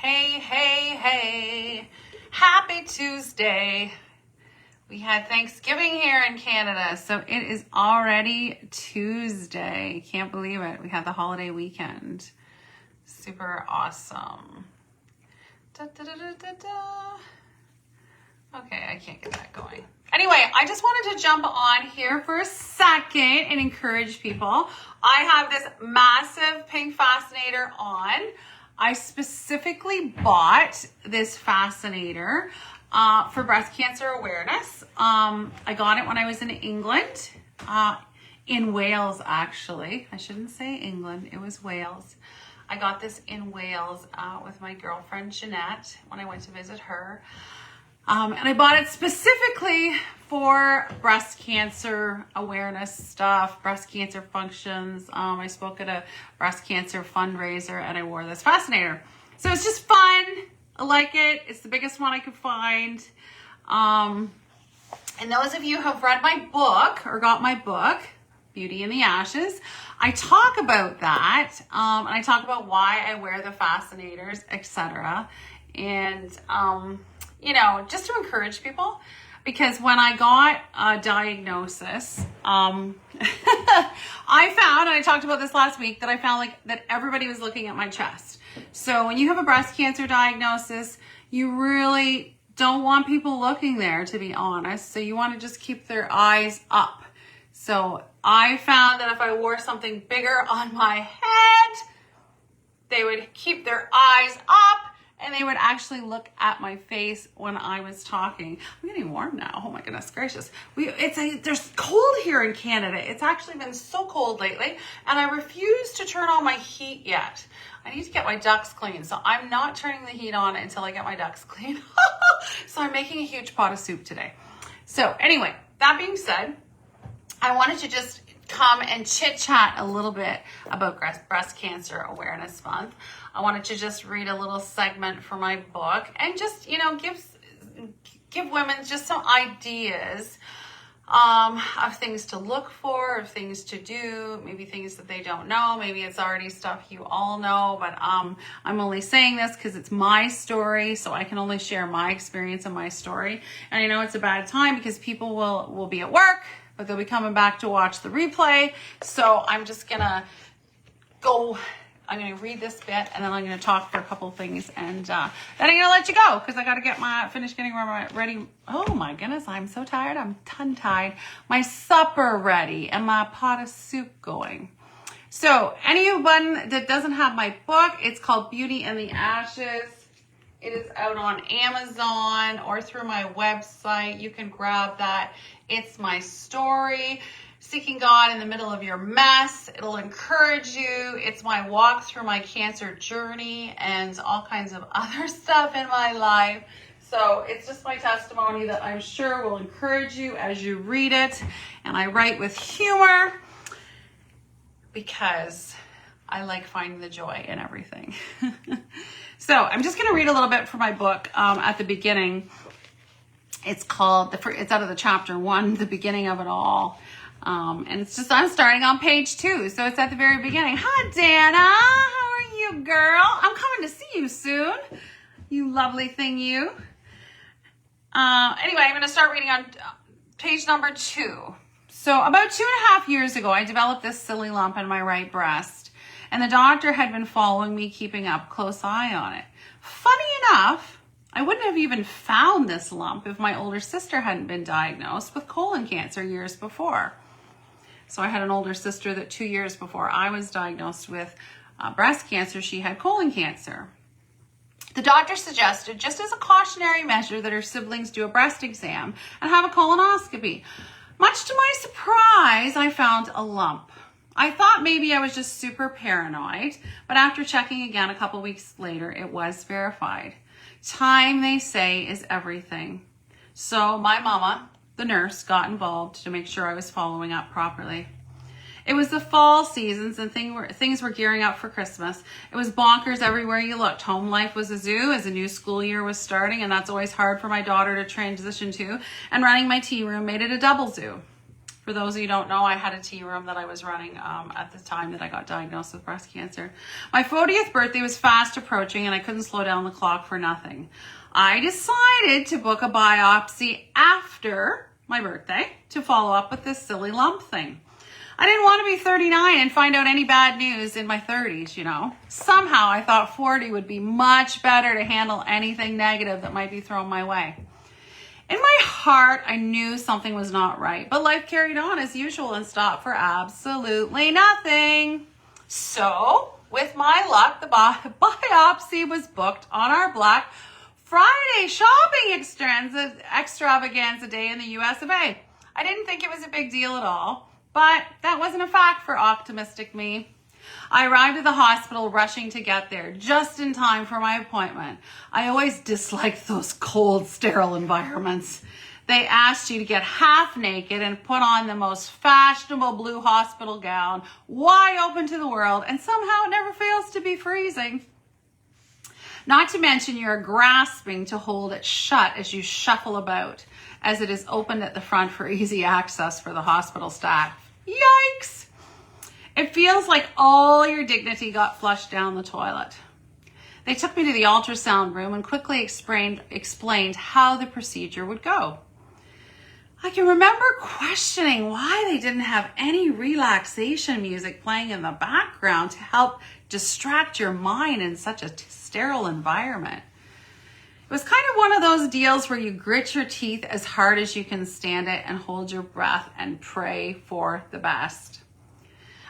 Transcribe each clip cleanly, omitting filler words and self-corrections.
Hey, hey, hey. Happy Tuesday. We had Thanksgiving here in Canada, so it is already Tuesday. Can't believe it. We had the holiday weekend. Super awesome. Da, da, da, da, da, da. Okay, I can't get that going. Anyway, I just wanted to jump on here for a second and encourage people. I have this massive pink fascinator on. I specifically bought this fascinator for breast cancer awareness. I got it when I was in England, in Wales actually. I shouldn't say England, it was Wales. I got this in Wales with my girlfriend Jeanette when I went to visit her. And I bought it specifically for breast cancer awareness stuff, breast cancer functions. I spoke at a breast cancer fundraiser and I wore this fascinator. So it's just fun. I like it. It's the biggest one I could find. And those of you who have read my book or got my book, Beauty in the Ashes, I talk about that. And I talk about why I wear the fascinators, etc. And, you know, just to encourage people, because when I got a diagnosis, I found, and I talked about this last week, that I found that everybody was looking at my chest. So when you have a breast cancer diagnosis, you really don't want people looking there, to be honest. So you want to just keep their eyes up. So I found that if I wore something bigger on my head, they would keep their eyes up. And they would actually look at my face when I was talking. I'm getting warm now. Oh my goodness gracious. There's cold here in Canada. It's actually been so cold lately. And I refuse to turn on my heat yet. I need to get my ducts clean. So I'm not turning the heat on until I get my ducts clean. So I'm making a huge pot of soup today. So anyway, that being said, I wanted to just come and chit chat a little bit about Breast Cancer Awareness Month. I wanted to just read a little segment from my book and just, you know, give women just some ideas of things to look for, of things to do, maybe things that they don't know. Maybe it's already stuff you all know, but I'm only saying this because it's my story, so I can only share my experience and my story. And I know it's a bad time because people will be at work, but they'll be coming back to watch the replay. So I'm just gonna I'm gonna read this bit and then I'm gonna talk for a couple of things and then I'm gonna let you go because I gotta finish getting ready. Oh my goodness, I'm so tired. I'm tongue-tied. My supper ready and my pot of soup going. So anyone that doesn't have my book, it's called Beauty in the Ashes. It is out on Amazon or through my website. You can grab that. It's my story, seeking God in the middle of your mess. It'll encourage you. It's my walk through my cancer journey and all kinds of other stuff in my life. So it's just my testimony that I'm sure will encourage you as you read it. And I write with humor because I like finding the joy in everything. So I'm just going to read a little bit from my book at the beginning. It's called, it's out of the chapter 1, the beginning of it all. And it's just, I'm starting on page 2. So it's at the very beginning. Hi, Dana. How are you, girl? I'm coming to see you soon. You lovely thing, you. Anyway, I'm going to start reading on page number 2. So about 2.5 years ago, I developed this silly lump in my right breast. And the doctor had been following me, keeping a close eye on it. Funny enough, I wouldn't have even found this lump if my older sister hadn't been diagnosed with colon cancer years before. So I had an older sister that 2 years before I was diagnosed with breast cancer, she had colon cancer. The doctor suggested, just as a cautionary measure, that her siblings do a breast exam and have a colonoscopy. Much to my surprise, I found a lump. I thought maybe I was just super paranoid, but after checking again a couple weeks later, it was verified. Time, they say, is everything. So my mama, the nurse, got involved to make sure I was following up properly. It was the fall seasons and things were gearing up for Christmas. It was bonkers everywhere you looked. Home life was a zoo as a new school year was starting, and that's always hard for my daughter to transition to, and running my tea room made it a double zoo. For those of you who don't know, I had a tea room that I was running at the time that I got diagnosed with breast cancer. My 40th birthday was fast approaching and I couldn't slow down the clock for nothing. I decided to book a biopsy after my birthday to follow up with this silly lump thing. I didn't want to be 39 and find out any bad news in my 30s, you know. Somehow I thought 40 would be much better to handle anything negative that might be thrown my way. In my heart, I knew something was not right, but life carried on as usual and stopped for absolutely nothing. So, with my luck, the biopsy was booked on our Black Friday shopping extravaganza day in the US of A. I didn't think it was a big deal at all, but that wasn't a fact for optimistic me. I arrived at the hospital rushing to get there just in time for my appointment. I always disliked those cold, sterile environments. They asked you to get half naked and put on the most fashionable blue hospital gown, wide open to the world, and somehow it never fails to be freezing. Not to mention you're grasping to hold it shut as you shuffle about, as it is opened at the front for easy access for the hospital staff. Yikes! It feels like all your dignity got flushed down the toilet. They took me to the ultrasound room and quickly explained how the procedure would go. I can remember questioning why they didn't have any relaxation music playing in the background to help distract your mind in such a sterile environment. It was kind of one of those deals where you grit your teeth as hard as you can stand it and hold your breath and pray for the best.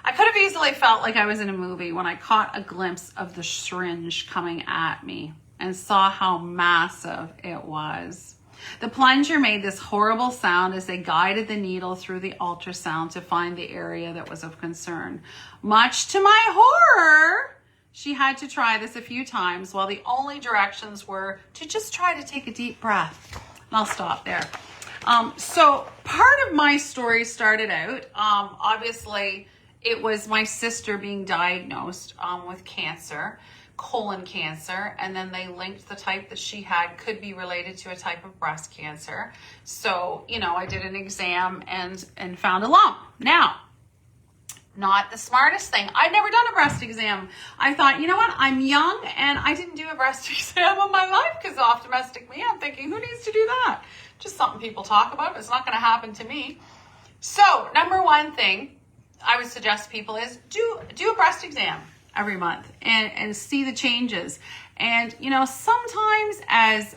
I could have easily felt like I was in a movie when I caught a glimpse of the syringe coming at me and saw how massive it was. The plunger made this horrible sound as they guided the needle through the ultrasound to find the area that was of concern. Much to my horror, she had to try this a few times while the only directions were to just try to take a deep breath. And I'll stop there. So part of my story started out, obviously, it was my sister being diagnosed with cancer, colon cancer, and then they linked the type that she had could be related to a type of breast cancer. So, you know, I did an exam and found a lump. Now, not the smartest thing. I'd never done a breast exam. I thought, you know what? I'm young and I didn't do a breast exam in my life because optimistic me, I'm thinking, who needs to do that? Just something people talk about. It's not going to happen to me. So, number one thing I would suggest people is do a breast exam every month and see the changes. And, you know, sometimes as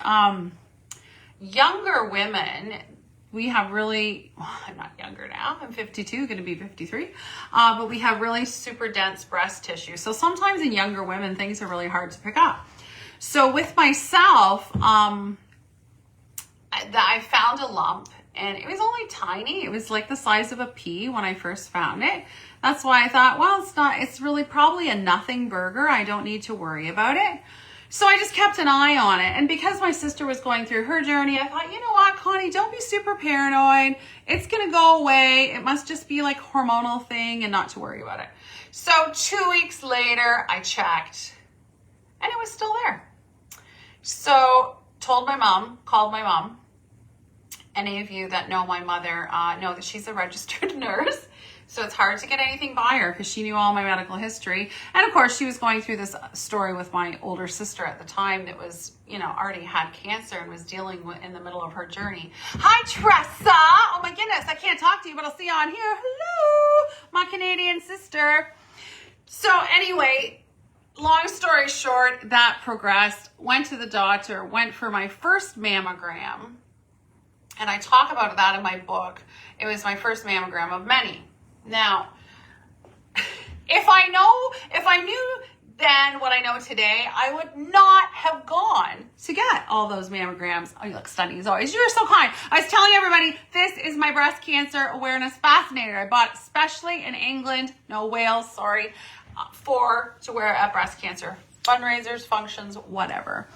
younger women, we have really, well, I'm not younger now, I'm 52, going to be 53, but we have really super dense breast tissue. So sometimes in younger women, things are really hard to pick up. So with myself, I found a lump. And it was only tiny. It was like the size of a pea when I first found it. That's why I thought, well, it's really probably a nothing burger. I don't need to worry about it. So I just kept an eye on it. And because my sister was going through her journey, I thought, you know what, Connie, don't be super paranoid. It's going to go away. It must just be like a hormonal thing and not to worry about it. So 2 weeks later, I checked and it was still there. So called my mom. Any of you that know my mother know that she's a registered nurse. So it's hard to get anything by her because she knew all my medical history. And of course, she was going through this story with my older sister at the time that was, you know, already had cancer and was dealing with in the middle of her journey. Hi, Tressa. Oh my goodness, I can't talk to you, but I'll see you on here. Hello, my Canadian sister. So anyway, long story short, that progressed, went to the doctor, went for my first mammogram. And I talk about that in my book. It was my first mammogram of many. Now, if I knew then what I know today, I would not have gone to get all those mammograms. Oh, you look stunning as always. You're so kind. I was telling everybody, this is my breast cancer awareness fascinator. I bought it especially in England, no Wales, sorry, to wear at breast cancer fundraisers, functions, whatever.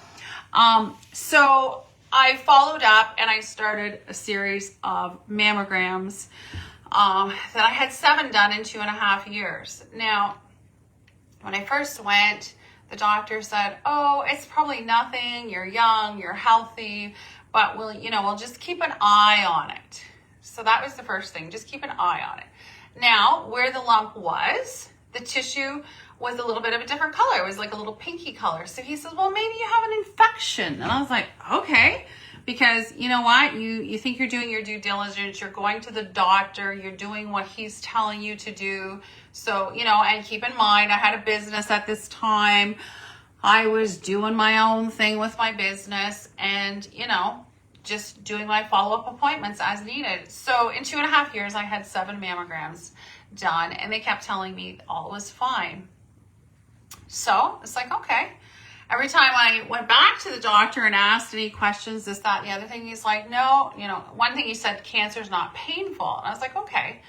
So I followed up and I started a series of mammograms that I had 7 done in 2.5 years. Now, when I first went, the doctor said, oh, it's probably nothing. You're young, you're healthy, but we'll just keep an eye on it. So that was the first thing. Just keep an eye on it. Now, where the lump was, the tissue was a little bit of a different color. It was like a little pinky color. So he says, well, maybe you have an infection. And I was like, okay. Because you know what? You think you're doing your due diligence. You're going to the doctor. You're doing what he's telling you to do. So, you know, and keep in mind, I had a business at this time. I was doing my own thing with my business and, you know, just doing my follow-up appointments as needed. So in 2.5 years, I had 7 mammograms done and they kept telling me all was fine. So it's like, okay. Every time I went back to the doctor and asked any questions, this, that, and the other thing, he's like, no, you know, one thing he said, cancer's not painful. And I was like, okay.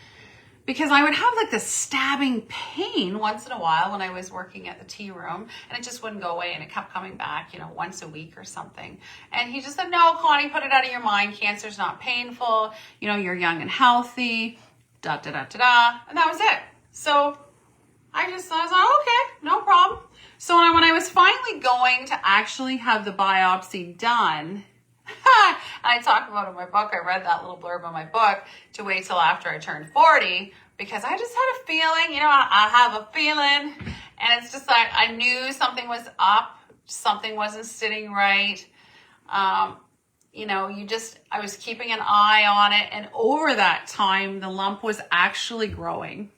Because I would have like this stabbing pain once in a while when I was working at the tea room and it just wouldn't go away and it kept coming back, you know, once a week or something. And he just said, no, Connie, put it out of your mind. Cancer's not painful. You know, you're young and healthy, da, da, da, da, da. And that was it. So I was like, okay, no problem. So when I was finally going to actually have the biopsy done, I talk about it in my book. I read that little blurb in my book to wait till after I turned 40 because I just had a feeling, you know, I have a feeling. And it's just like I knew something was up. Something wasn't sitting right. You know, I was keeping an eye on it. And over that time, the lump was actually growing.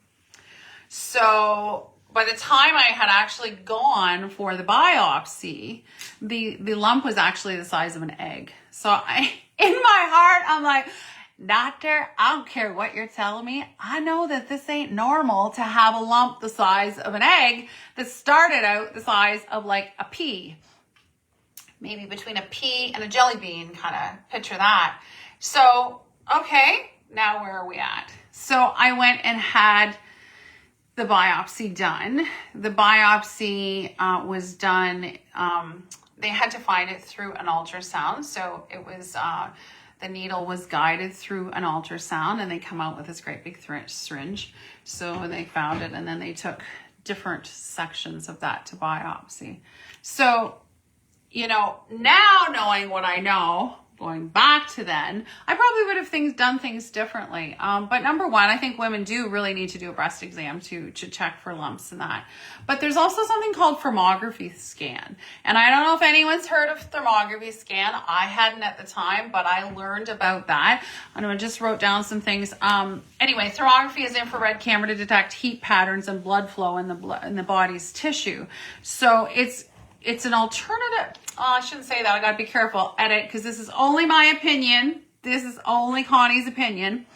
So by the time I had actually gone for the biopsy, the lump was actually the size of an egg. So in my heart, I'm like, doctor, I don't care what you're telling me. I know that this ain't normal to have a lump the size of an egg that started out the size of like a pea. Maybe between a pea and a jelly bean, kind of picture that. So, okay, now where are we at? So I went and had the biopsy done. The biopsy was done, they had to find it through an ultrasound. So it was, the needle was guided through an ultrasound and they come out with this great big syringe. So they found it and then they took different sections of that to biopsy. So, you know, now knowing what I know, going back to then, I probably would have done things differently. But number one, I think women do really need to do a breast exam to check for lumps and that. But there's also something called thermography scan. And I don't know if anyone's heard of thermography scan. I hadn't at the time, but I learned about that. And I just wrote down some things. Anyway, thermography is infrared camera to detect heat patterns and blood flow in the body's tissue. So it's an alternative. Oh, I shouldn't say that. I got to be careful. Edit, because this is only my opinion. This is only Connie's opinion.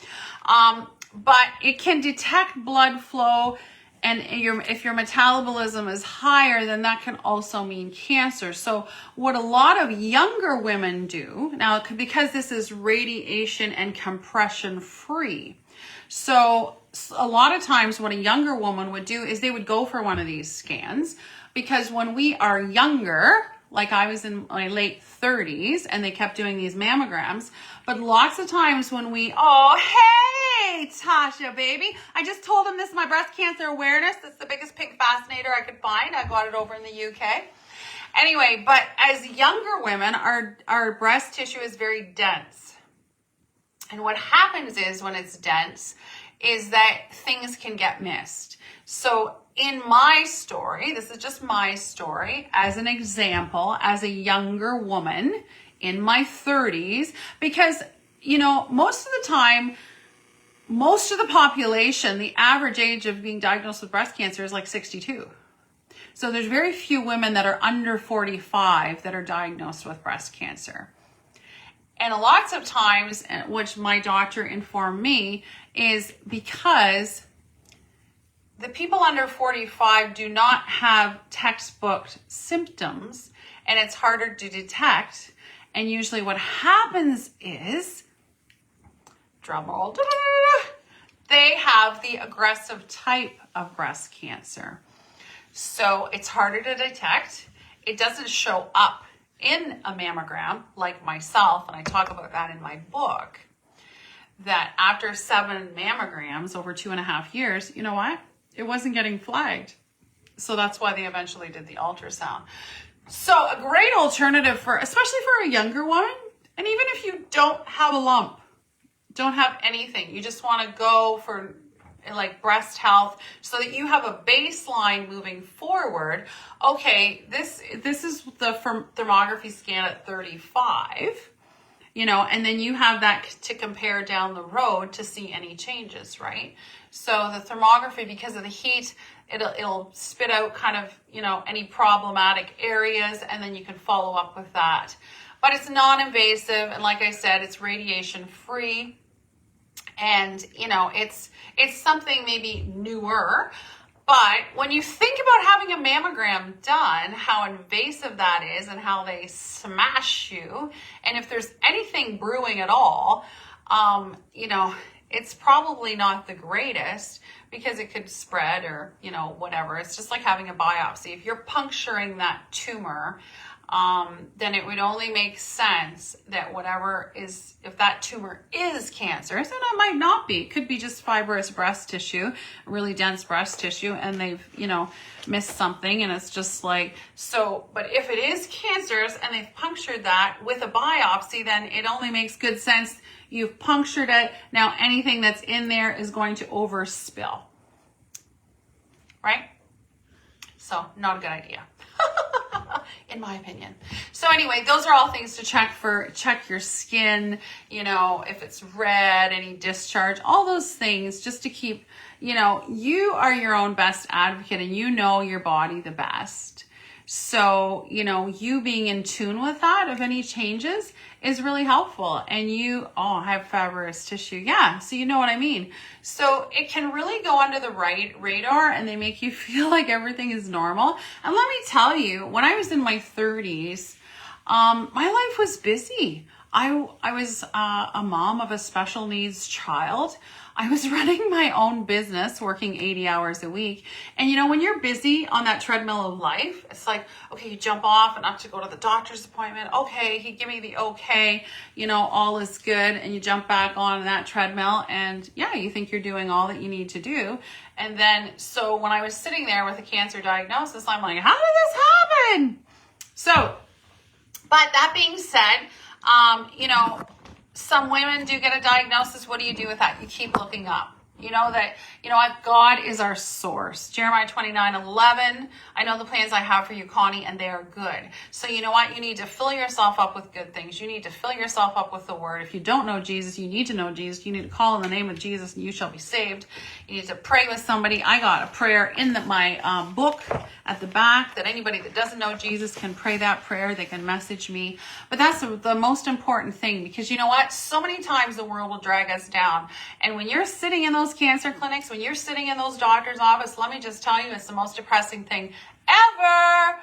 But it can detect blood flow, and if your metabolism is higher, then that can also mean cancer. So what a lot of younger women do, now because this is radiation and compression free, so a lot of times what a younger woman would do is they would go for one of these scans, because when we are younger, like I was in my late 30s and they kept doing these mammograms, but lots of times when oh, hey, Tasha, baby. I just told him this is my breast cancer awareness. That's the biggest pink fascinator I could find. I got it over in the UK. Anyway, but as younger women, our breast tissue is very dense. And what happens is when it's dense is that things can get missed. So in my story, this is just my story, as an example, as a younger woman in my 30s, because, you know, most of the time, most of the population, the average age of being diagnosed with breast cancer is like 62. So there's very few women that are under 45 that are diagnosed with breast cancer. And lots of times, which my doctor informed me, is because the people under 45 do not have textbook symptoms and it's harder to detect. And usually what happens is, drum roll, they have the aggressive type of breast cancer. So it's harder to detect. It doesn't show up in a mammogram like myself, and I talk about that in my book, that after 7 mammograms over 2.5 years, you know what? It wasn't getting flagged. So that's why they eventually did the ultrasound. So a great alternative especially for a younger woman, and even if you don't have a lump, don't have anything. You just want to go for like breast health so that you have a baseline moving forward. Okay, this is the thermography scan at 35, you know, and then you have that to compare down the road to see any changes, right? So the thermography, because of the heat, it'll spit out kind of, you know, any problematic areas, and then you can follow up with that. But it's non-invasive, and like I said, it's radiation free. And, you know, it's something maybe newer, but when you think about having a mammogram done, how invasive that is and how they smash you, and if there's anything brewing at all, you know, it's probably not the greatest because it could spread or, you know, whatever. It's just like having a biopsy. If you're puncturing that tumor, then it would only make sense that whatever is, if that tumor is cancerous, and it might not be, it could be just fibrous breast tissue, really dense breast tissue, and they've, you know, missed something, and it's just like, so, but if it is cancerous and they've punctured that with a biopsy, then it only makes good sense. You've punctured it. Now anything that's in there is going to overspill, right? So not a good idea. In my opinion. So anyway, those are all things to check your skin, you know, if it's red, any discharge, all those things, just to keep, you know, you are your own best advocate and you know your body the best. So, you know, you being in tune with that, of any changes, is really helpful. And you, I have fibrous tissue. Yeah, so you know what I mean. So it can really go under the radar, and they make you feel like everything is normal. And let me tell you, when I was in my 30s, my life was busy. I was a mom of a special needs child. I was running my own business, working 80 hours a week. And you know, when you're busy on that treadmill of life, it's like, okay, you jump off and I have to go to the doctor's appointment. Okay, he give me the okay, you know, all is good. And you jump back on that treadmill and yeah, you think you're doing all that you need to do. And then, so when I was sitting there with a cancer diagnosis, I'm like, how did this happen? So, but that being said, you know, some women do get a diagnosis. What do you do with that? You keep looking up. You know that, you know what? God is our source. Jeremiah 29:11. I know the plans I have for you, Connie, and they are good. So you know what? You need to fill yourself up with good things. You need to fill yourself up with the word. If you don't know Jesus, you need to know Jesus. You need to call in the name of Jesus and you shall be saved. You need to pray with somebody. I got a prayer in my book at the back that anybody that doesn't know Jesus can pray that prayer. They can message me. But that's the most important thing, because you know what? So many times the world will drag us down. And when you're sitting in those cancer clinics, when you're sitting in those doctor's office, let me just tell you, it's the most depressing thing ever.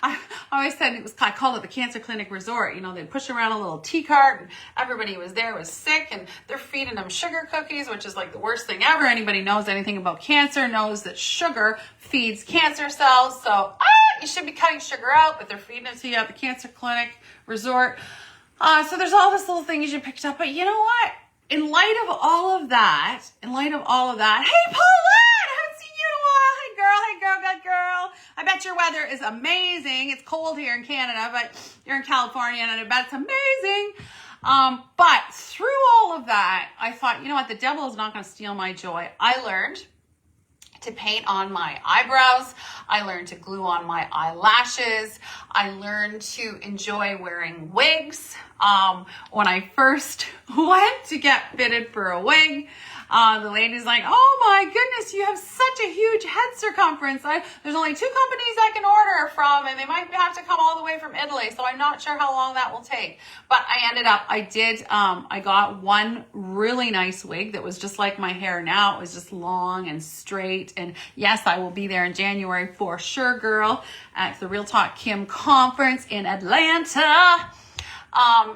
I always said I called it the cancer clinic resort. You know, they'd push around a little tea cart and everybody was there was sick, and they're feeding them sugar cookies, which is like the worst thing ever. Anybody knows anything about cancer knows that sugar feeds cancer cells. So you should be cutting sugar out, but they're feeding it to you at the cancer clinic resort. So there's all these little things you picked up, but you know what? In light of all of that, hey, Paulette, I haven't seen you in a while. Hey, girl, good girl. I bet your weather is amazing. It's cold here in Canada, but you're in California, and I bet it's amazing. But through all of that, I thought, you know what? The devil is not going to steal my joy. I learned to paint on my eyebrows. I learned to glue on my eyelashes. I learned to enjoy wearing wigs. When I first went to get fitted for a wig, the lady's like, oh my goodness, you have such a huge head circumference. There's only 2 companies I can order from, and they might have to come all the way from Italy, so I'm not sure how long that will take. But I got one really nice wig that was just like my hair now. It was just long and straight. And yes, I will be there in January for sure, girl, at the Real Talk Kim conference in Atlanta.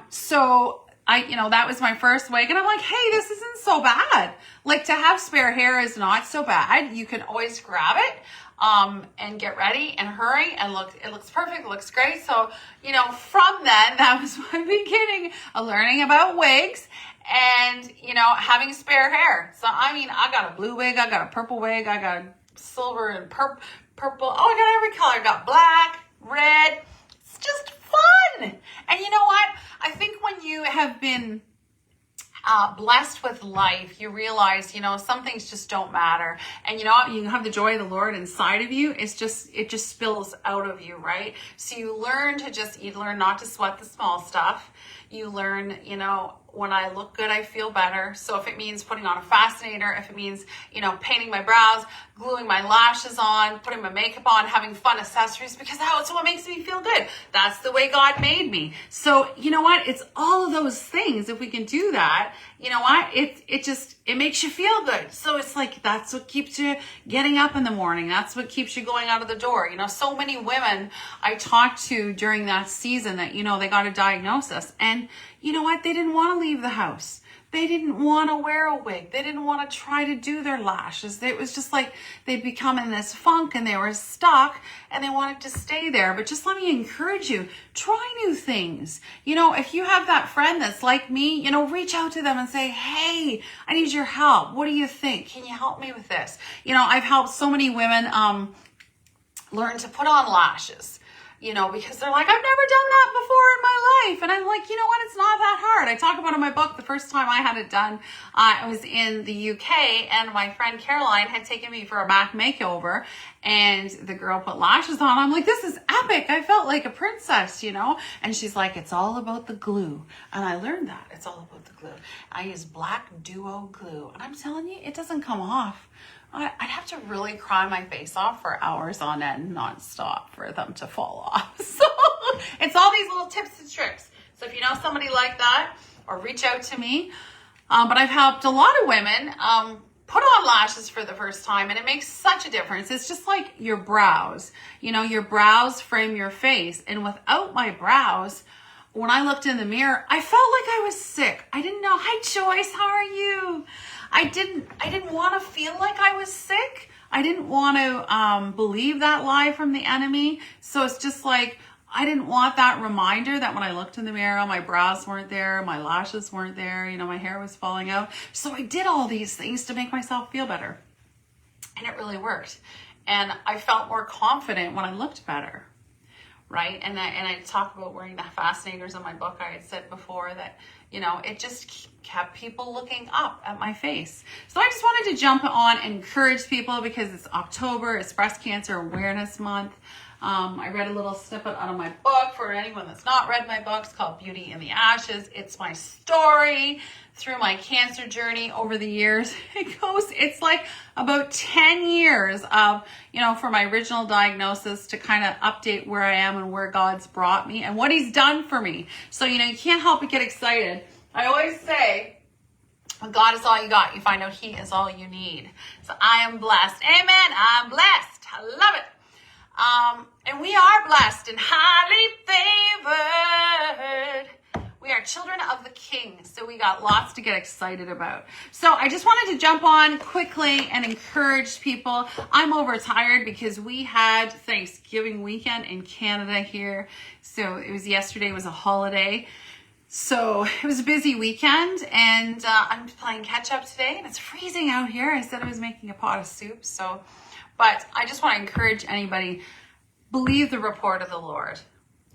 So that was my first wig, and I'm like, hey, this isn't so bad. Like, to have spare hair is not so bad. You can always grab it, and get ready and hurry and it looks perfect. It looks great. So, from then, that was my beginning of learning about wigs and, having spare hair. So, I got a blue wig. I got a purple wig. I got silver and purple. Oh, I got every color. I got black, red. It's just fun. And you know what? I think when you have been blessed with life, you realize, some things just don't matter. And you know what? You have the joy of the Lord inside of you. It just spills out of you, right? So you learn not to sweat the small stuff. You learn, when I look good, I feel better. So if it means putting on a fascinator, if it means, painting my brows, gluing my lashes on, putting my makeup on, having fun accessories, because that's what makes me feel good. That's the way God made me. So you know what? It's all of those things. If we can do that, you know what? It makes you feel good. So it's like, that's what keeps you getting up in the morning. That's what keeps you going out of the door. So many women I talked to during that season that, they got a diagnosis, and you know what? They didn't want to leave the house. They didn't want to wear a wig. They didn't want to try to do their lashes. It was just like they'd become in this funk and they were stuck and they wanted to stay there. But just let me encourage you, try new things. If you have that friend that's like me, reach out to them and say, hey, I need your help. What do you think? Can you help me with this? I've helped so many women learn to put on lashes. Because they're like, I've never done that before in my life. And I'm like, you know what? It's not that hard. I talk about in my book, the first time I had it done, I was in the UK, and my friend Caroline had taken me for a back makeover, and the girl put lashes on. I'm like, this is epic. I felt like a princess, And she's like, it's all about the glue. And I learned that. It's all about the glue. I use black duo glue. And I'm telling you, it doesn't come off. I'd have to really cry my face off for hours on end, nonstop, for them to fall off. So it's all these little tips and tricks. So if you know somebody like that, or reach out to me. But I've helped a lot of women put on lashes for the first time, and it makes such a difference. It's just like your brows. Your brows frame your face. And without my brows, when I looked in the mirror, I felt like I was sick. I didn't know. Hi, Joyce. How are you? I didn't want to feel like I was sick. I didn't want to believe that lie from the enemy. So it's just like, I didn't want that reminder that when I looked in the mirror, my brows weren't there, my lashes weren't there, my hair was falling out. So I did all these things to make myself feel better. And it really worked. And I felt more confident when I looked better. Right? And I talk about wearing the fascinators in my book. I had said before that, it just kept people looking up at my face. So I just wanted to jump on and encourage people, because it's October, it's Breast Cancer Awareness Month. I read a little snippet out of my book. For anyone that's not read my book, it's called Beauty in the Ashes. It's my story through my cancer journey over the years. It's like about 10 years of, for my original diagnosis to kind of update where I am and where God's brought me and what he's done for me. So, you can't help but get excited. I always say, when God is all you got, you find out he is all you need. So I am blessed. Amen. I'm blessed. I love it. And we are blessed and highly favored. We are children of the King, so we got lots to get excited about. So I just wanted to jump on quickly and encourage people. I'm overtired because we had Thanksgiving weekend in Canada here. So yesterday was a holiday. So it was a busy weekend, and I'm playing catch up today, and it's freezing out here. I said I was making a pot of soup, but I just want to encourage anybody, believe the report of the Lord.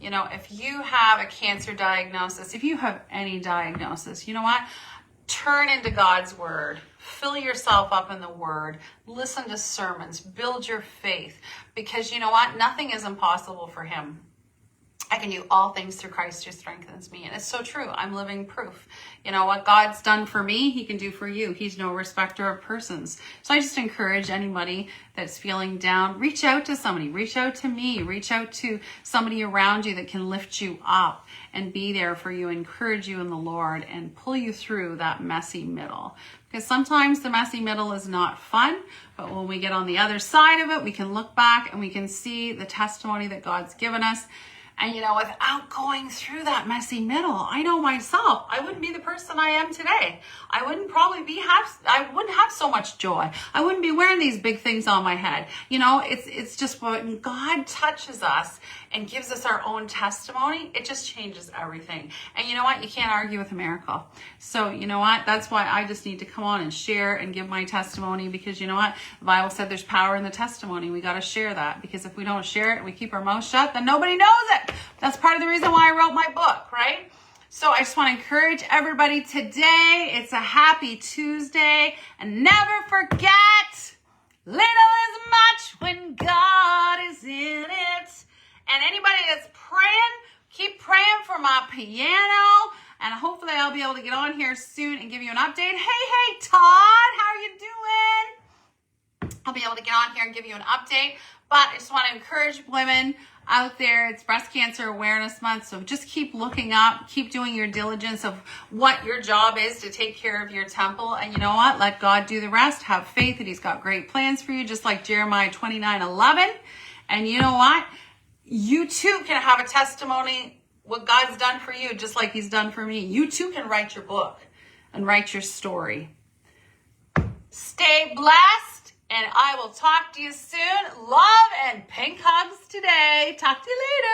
If you have a cancer diagnosis, if you have any diagnosis, you know what? Turn into God's word. Fill yourself up in the word. Listen to sermons. Build your faith. Because you know what? Nothing is impossible for him. I can do all things through Christ who strengthens me. And it's so true. I'm living proof. What God's done for me, he can do for you. He's no respecter of persons. So I just encourage anybody that's feeling down, reach out to somebody, reach out to me, reach out to somebody around you that can lift you up and be there for you, encourage you in the Lord, and pull you through that messy middle. Because sometimes the messy middle is not fun, but when we get on the other side of it, we can look back and we can see the testimony that God's given us. And without going through that messy middle, I know myself, I wouldn't be the person I am today. I wouldn't have so much joy. I wouldn't be wearing these big things on my head. It's just when God touches us and gives us our own testimony, it just changes everything. And you know what? You can't argue with a miracle. So you know what? That's why I just need to come on and share and give my testimony, because you know what? The Bible said there's power in the testimony. We got to share that, because if we don't share it and we keep our mouth shut, then nobody knows it. That's part of the reason why I wrote my book, right? So I just want to encourage everybody today. It's a happy Tuesday. And never forget, little is much when God is in it. And anybody that's praying, keep praying for my piano. And hopefully I'll be able to get on here soon and give you an update. Hey, Todd, how are you doing? I'll be able to get on here and give you an update. But I just want to encourage women out there. It's Breast Cancer Awareness Month, so just keep looking up, keep doing your diligence of what your job is to take care of your temple. And you know what? Let God do the rest. Have faith that He's got great plans for you, just like Jeremiah 29:11. And you know what? You too can have a testimony what God's done for you, just like He's done for me. You too can write your book and write your story. Stay blessed, and I will talk to you soon. Love and pink hugs today. Talk to you later.